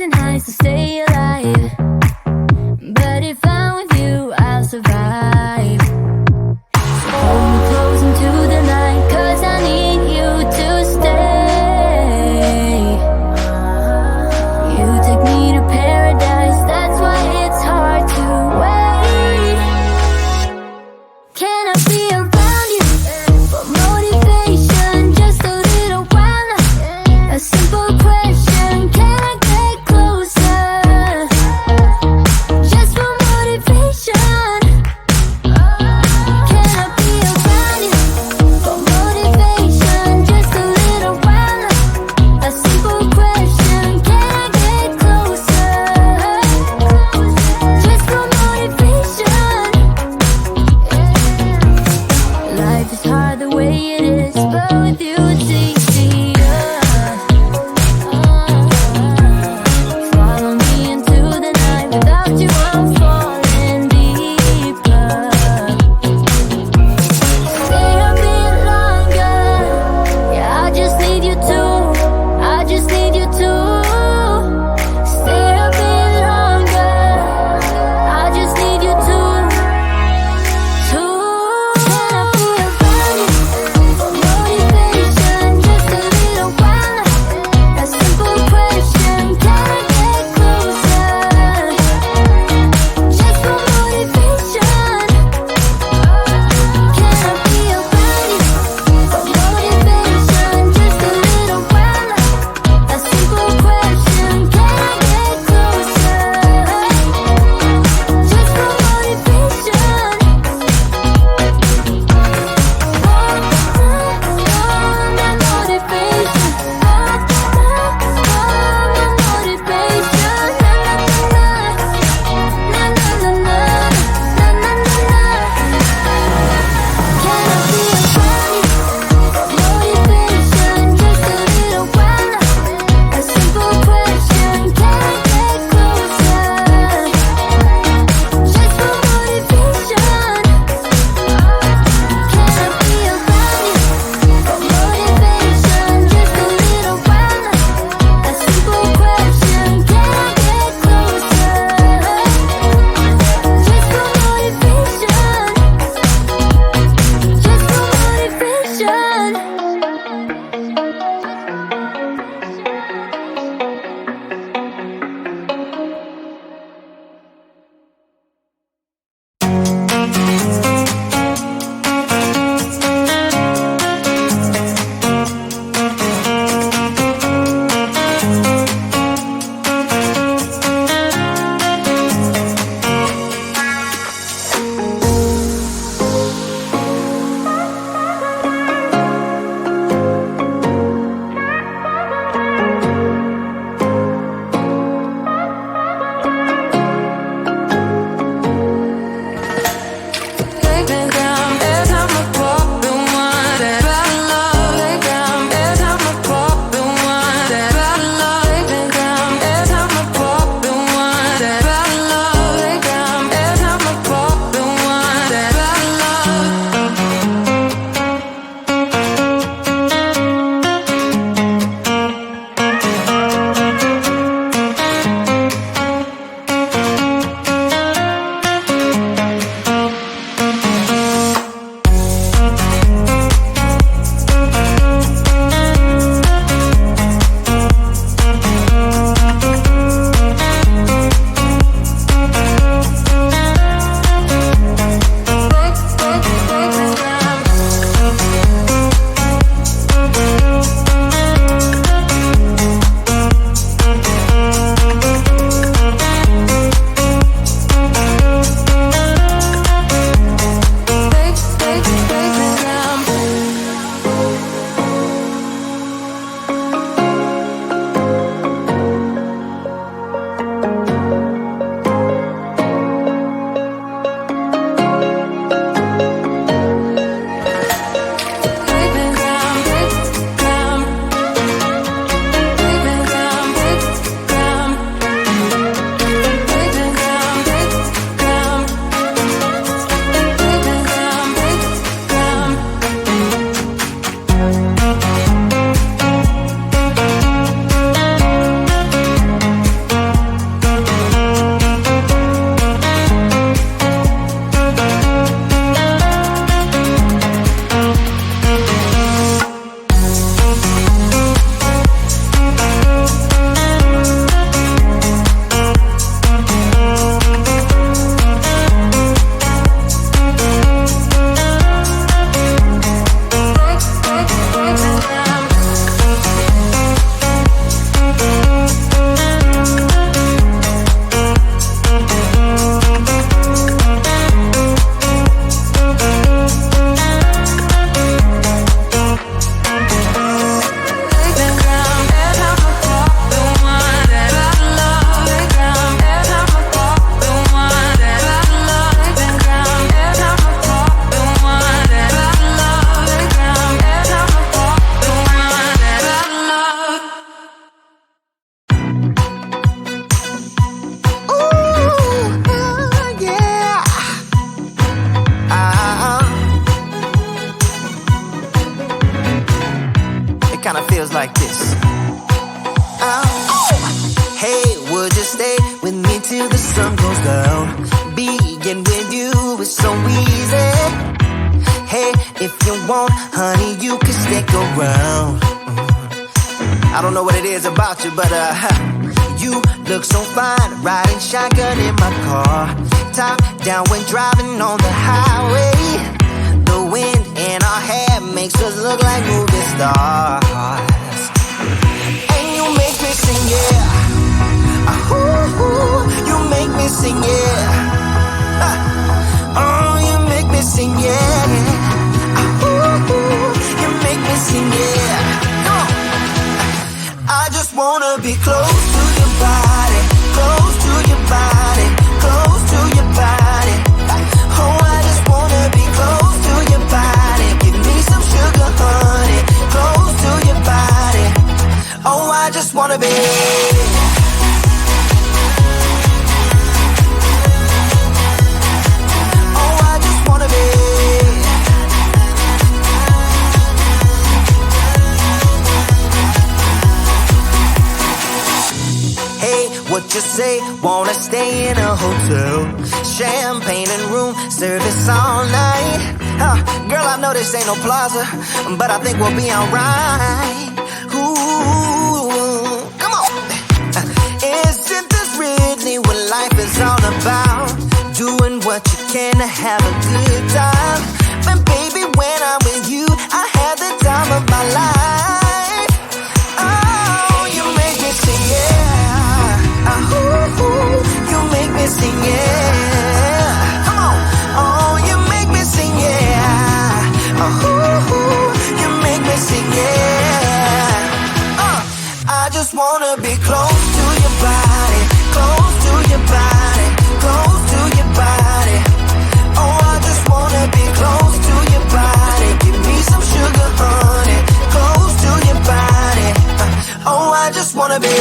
lows and highs to stay alive. But if I'm with you, I'll survive. So hold me close into the night, 'cause I need you to stay. You take me to paradise, that's why it's hard to wait. Can I be around you for motivation? Just a little while now. A simple question, can I get closer? goes like this. Oh, hey, would you stay with me till the sun goes down? Being with you is so easy. Hey, if you want, honey, you can stick around. I don't know what it is about you, but you look so fine, riding shotgun in my car, top down when driving on the highway. The wind in our hair makes us look like movie stars. And you make me sing, yeah. Ooh, you make me sing, yeah. Oh, you make me sing, yeah. Ooh, you make me sing, yeah. Come on. I just wanna be close to your body, close to your body, close to your body. Oh, I just wanna be close to your body. Give me some sugar, honey, close to your body. Oh, I just wanna be. Oh, I just wanna be. What you say? Wanna stay in a hotel? Champagne and room service all night. Girl, I know this ain't no plaza, but I think we'll be alright. Ooh, come on. Isn't this really what life is all about? Doing what you can to have a good time. But baby, when I'm with you, I have the time of my life. Oh, you make me sing, yeah. Ooh, you make me sing, yeah. Come on. Oh, you make me sing, yeah. Ooh, you make me sing, yeah. I just wanna be close to your body, close to your body, close to your body. Oh, I just wanna be close to your body. Give me some sugar, honey, close to your body. Oh, I just wanna be.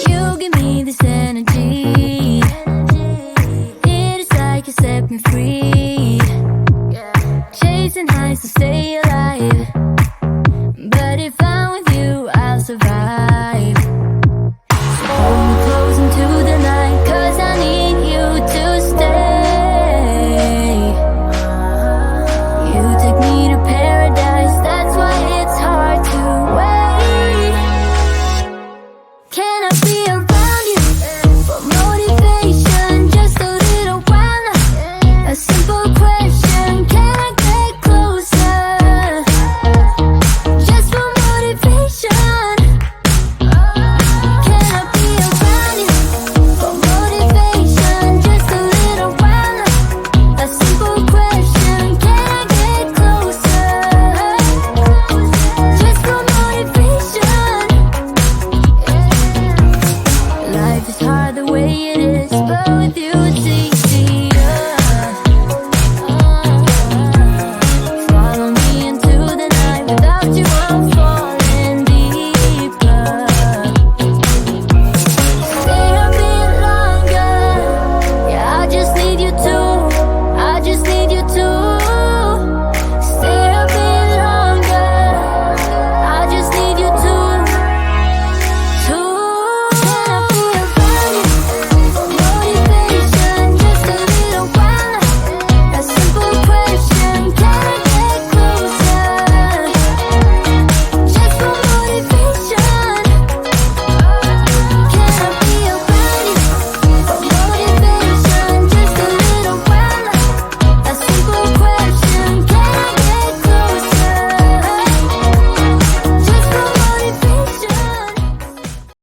You give me this energy. It is like you set me free.